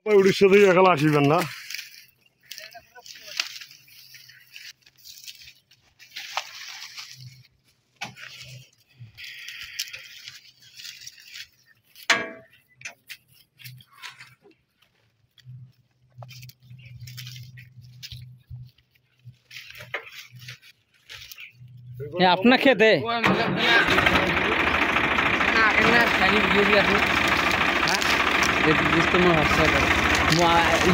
উড়িষ্যা থেকে এখানে আসিবেন না। अपना खेत है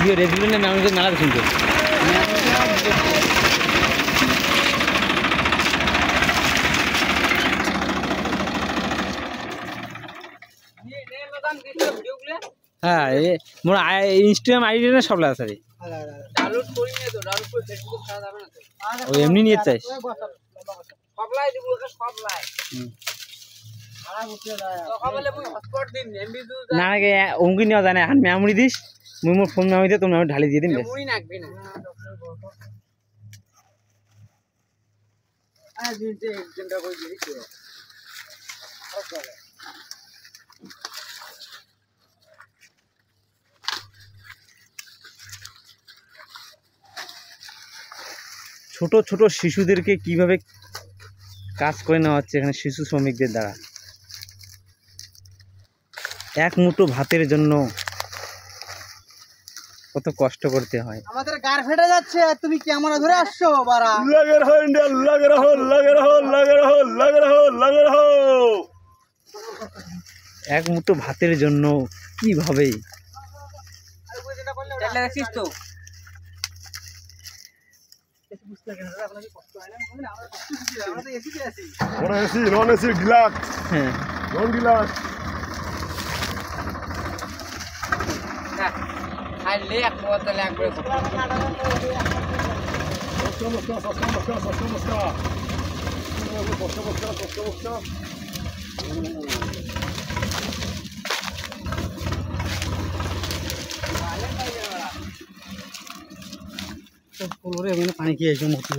रेजिडेंट में मेला শুনছো হ্যাঁ মোর ইনস্টাগ্রাম আইডি না সব লাগা আছে ডাউনলোড করি নে তো ডাউনলোড করে ফেসবুক ছাড়া যাবে না তো ও এমনি নিয়ে চাইছ সবলাই দিব সব লাই ভাড়া উঠে যায় তো কবলে মুই হটস্পট দিন এমবি দু না গে অঙ্গি নিও জানে এখন মেমরি দিস মুই মোর ফোন মেমরি দে তুমি আমি ঢালি দিয়ে দিন মেমরি রাখবি না আজ দিতে একজনটা কই দিই তো ছোট ছোট শিশুদেরকে কিভাবে কাজ করে নেওয়া হচ্ছে এখানে শিশু শ্রমিকদের দ্বারা এক মুঠো ভাতের জন্য কত কষ্ট করতে হয় আমাদের গার ফেটে যাচ্ছে আর তুমি ক্যামেরা ধরে আসছো বাড়া লাগে রহো ইন্ডিয়া লাগে রহো লাগে রহো লাগে রহো লাগে রহো লাগে রহো এক মুঠো ভাতের জন্য কিভাবে তাহলে রাখিস তো নন এসি গ্লাস হ্যাঁ নন গ্লাস খাইলে এক বোতলে একবারে পানি খেয়ে এসে মতো